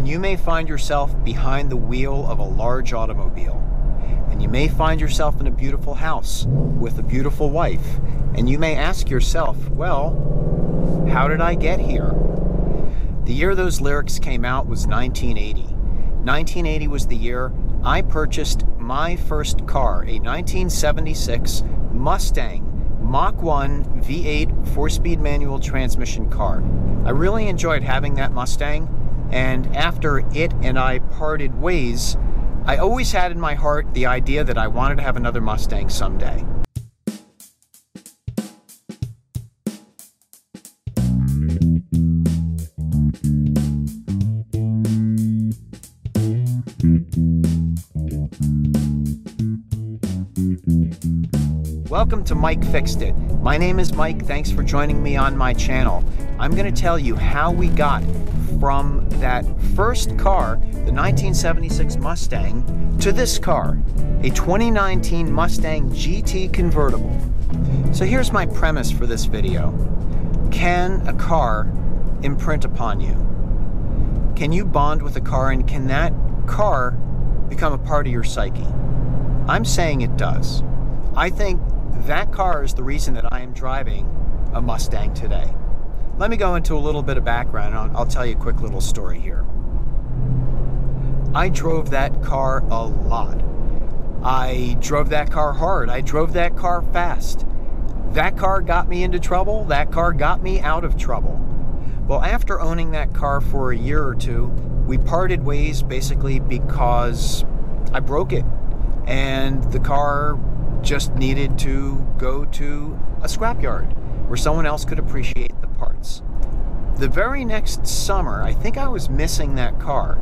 And you may find yourself behind the wheel of a large automobile. And you may find yourself in a beautiful house with a beautiful wife. And you may ask yourself, well, how did I get here? The year those lyrics came out was 1980. 1980 was the year I purchased my first car, a 1976 Mustang Mach 1 V8 4-speed manual transmission car. I really enjoyed having that Mustang, and after it and I parted ways, I always had in my heart the idea that I wanted to have another Mustang someday. Welcome to Mike Fixed It. My name is Mike. Thanks for joining me on my channel. I'm going to tell you how we got from that first car, the 1976 Mustang, to this car, a 2019 Mustang GT convertible. So here's my premise for this video. Can a car imprint upon you? Can you bond with a car, and can that car become a part of your psyche? I'm saying it does. I think that car is the reason that I am driving a Mustang today. Let me go into a little bit of background, and I'll tell you a quick little story here. I drove that car a lot. I drove that car hard. I drove that car fast. That car got me into trouble. That car got me out of trouble. Well, after owning that car for a year or two, we parted ways basically because I broke it, and the car just needed to go to a scrapyard where someone else could appreciate the parts. The very next summer, I think I was missing that car,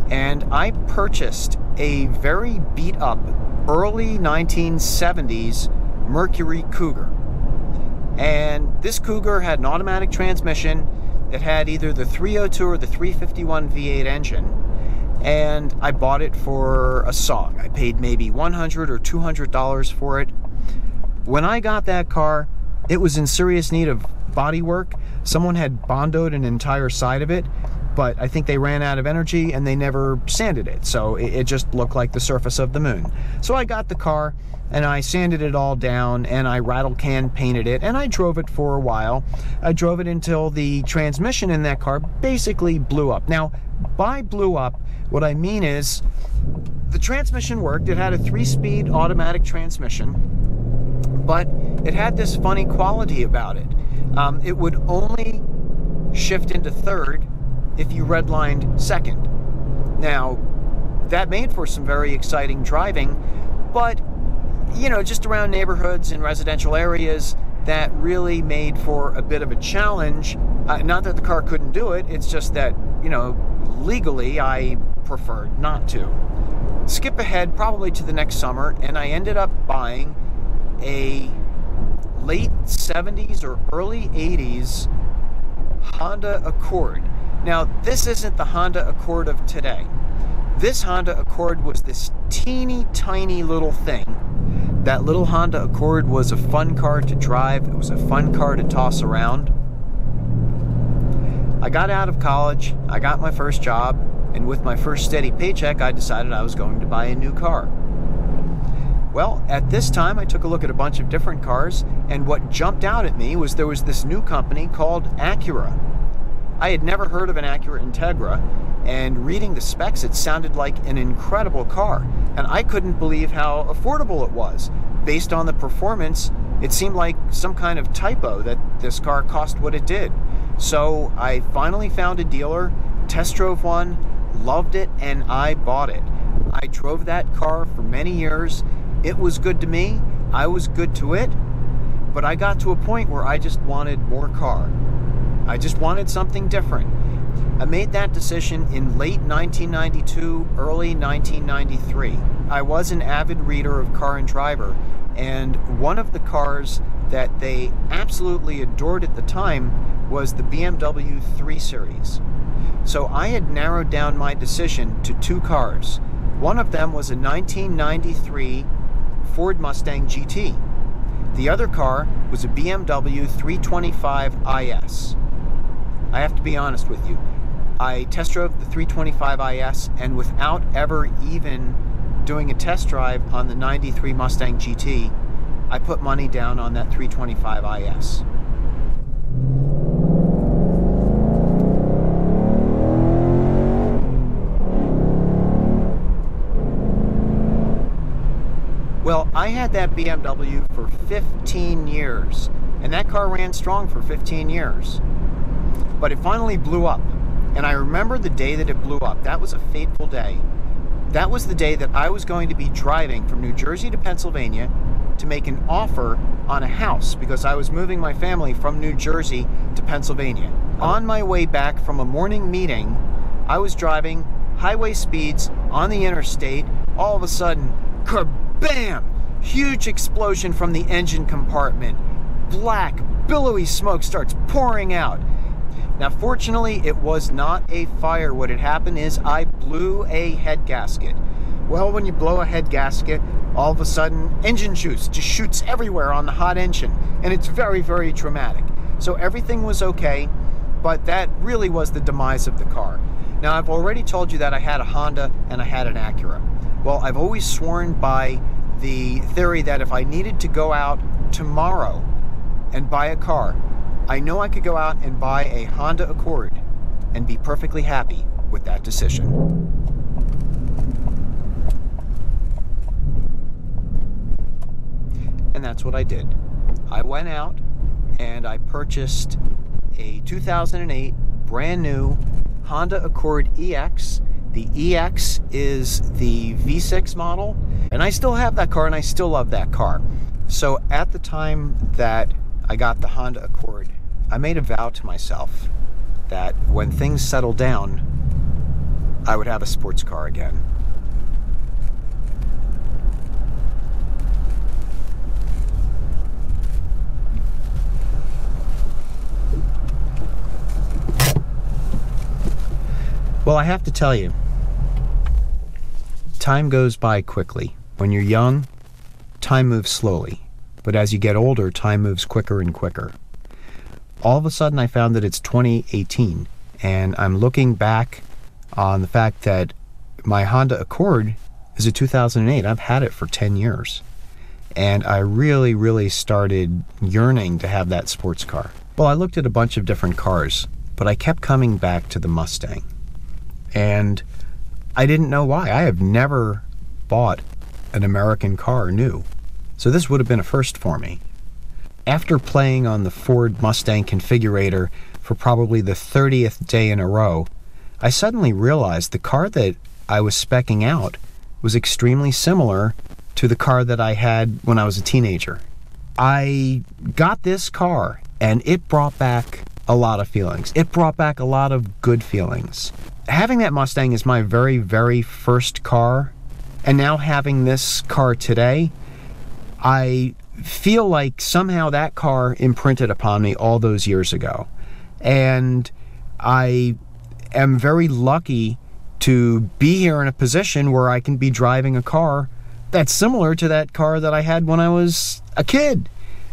and I purchased a very beat up early 1970s Mercury Cougar. And this Cougar had an automatic transmission. It had either the 302 or the 351 V8 engine. And I bought it for a song. I paid maybe $100 or $200 for it. When I got that car, it was in serious need of body work. Someone had bondoed an entire side of it, but I think they ran out of energy and they never sanded it, so it just looked like the surface of the moon. So I got the car and I sanded it all down, and I rattle can painted it, and I drove it for a while. I drove it until the transmission in that car basically blew up. Now, by blew up, what I mean is the transmission worked. It had a 3-speed automatic transmission, but it had this funny quality about it. It would only shift into third if you redlined second. Now, that made for some very exciting driving, but you know, just around neighborhoods and residential areas, that really made for a bit of a challenge. Not that the car couldn't do it, it's just that, you know, legally I preferred not to. Skip ahead probably to the next summer, and I ended up buying a late 70s or early 80s Honda Accord. Now, this isn't the Honda Accord of today. This Honda Accord was this teeny tiny little thing. That little Honda Accord was a fun car to drive. It was a fun car to toss around. I got out of college, I got my first job, and with my first steady paycheck, I decided I was going to buy a new car. Well, at this time, I took a look at a bunch of different cars, and what jumped out at me was there was this new company called Acura. I had never heard of an Acura Integra, and reading the specs, it sounded like an incredible car, and I couldn't believe how affordable it was. Based on the performance, it seemed like some kind of typo that this car cost what it did. So I finally found a dealer, test drove one, loved it, and I bought it. I drove that car for many years. It was good to me, I was good to it, but I got to a point where I just wanted more car. I just wanted something different. I made that decision in late 1992, early 1993. I was an avid reader of Car and Driver, and one of the cars that they absolutely adored at the time was the BMW 3 Series. So I had narrowed down my decision to two cars. One of them was a 1993 Ford Mustang GT. The other car was a BMW 325 IS. I have to be honest with you. I test drove the 325 IS, and without ever even doing a test drive on the 93 Mustang GT, I put money down on that 325 IS. Well, I had that BMW for 15 years, and that car ran strong for 15 years. But it finally blew up, and I remember the day that it blew up. That was a fateful day. That was the day that I was going to be driving from New Jersey to Pennsylvania to make an offer on a house, because I was moving my family from New Jersey to Pennsylvania. On my way back from a morning meeting, I was driving highway speeds on the interstate. All of a sudden, bam! Huge explosion from the engine compartment. Black, billowy smoke starts pouring out. Now, fortunately, it was not a fire. What had happened is I blew a head gasket. Well, when you blow a head gasket, all of a sudden, engine juice just shoots everywhere on the hot engine, and it's very, very traumatic. So everything was okay, but that really was the demise of the car. Now, I've already told you that I had a Honda and I had an Acura. Well, I've always sworn by the theory that if I needed to go out tomorrow and buy a car, I know I could go out and buy a Honda Accord and be perfectly happy with that decision. And that's what I did. I went out and I purchased a 2008 brand new Honda Accord EX. The EX is the V6 model, and I still have that car and I still love that car. So at the time that I got the Honda Accord, I made a vow to myself that when things settle down, I would have a sports car again. Well, I have to tell you, time goes by quickly. When you're young, time moves slowly. But as you get older, time moves quicker and quicker. All of a sudden, I found that it's 2018, and I'm looking back on the fact that my Honda Accord is a 2008. I've had it for 10 years. And I really, really started yearning to have that sports car. Well, I looked at a bunch of different cars, but I kept coming back to the Mustang. And I didn't know why. I have never bought an American car new. So this would have been a first for me. After playing on the Ford Mustang configurator for probably the 30th day in a row, I suddenly realized the car that I was speccing out was extremely similar to the car that I had when I was a teenager. I got this car and it brought back a lot of feelings. It brought back a lot of good feelings. Having that Mustang is my very, very first car, and now having this car today, I feel like somehow that car imprinted upon me all those years ago. And I am very lucky to be here in a position where I can be driving a car that's similar to that car that I had when I was a kid.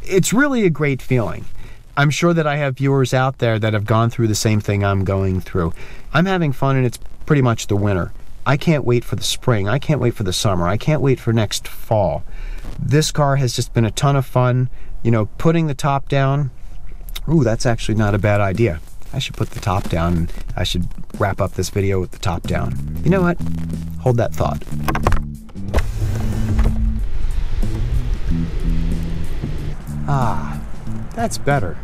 It's really a great feeling. I'm sure that I have viewers out there that have gone through the same thing I'm going through. I'm having fun, and it's pretty much the winter. I can't wait for the spring. I can't wait for the summer. I can't wait for next fall. This car has just been a ton of fun. You know, putting the top down. Ooh, that's actually not a bad idea. I should put the top down, and I should wrap up this video with the top down. You know what? Hold that thought. Ah. That's better.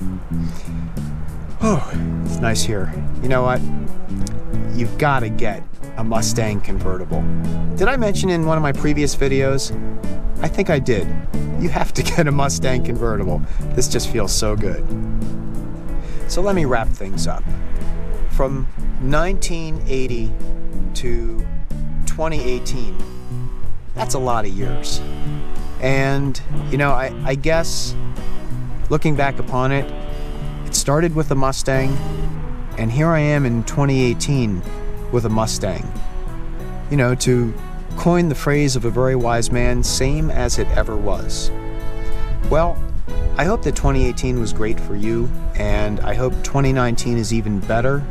Oh, it's nice here. You know what? You've got to get a Mustang convertible. Did I mention in one of my previous videos? I think I did. You have to get a Mustang convertible. This just feels so good. So let me wrap things up. From 1980 to 2018, that's a lot of years. And, you know, I guess looking back upon it, it started with a Mustang, and here I am in 2018 with a Mustang. You know, to coin the phrase of a very wise man, same as it ever was. Well, I hope that 2018 was great for you, and I hope 2019 is even better.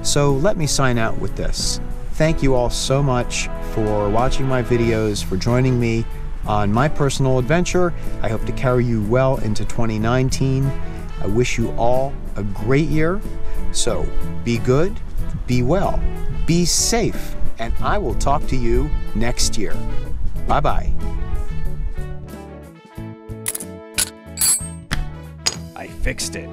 So let me sign out with this. Thank you all so much for watching my videos, for joining me on my personal adventure. I hope to carry you well into 2019. I wish you all a great year. So be good, be well, be safe, and I will talk to you next year. Bye-bye. I fixed it.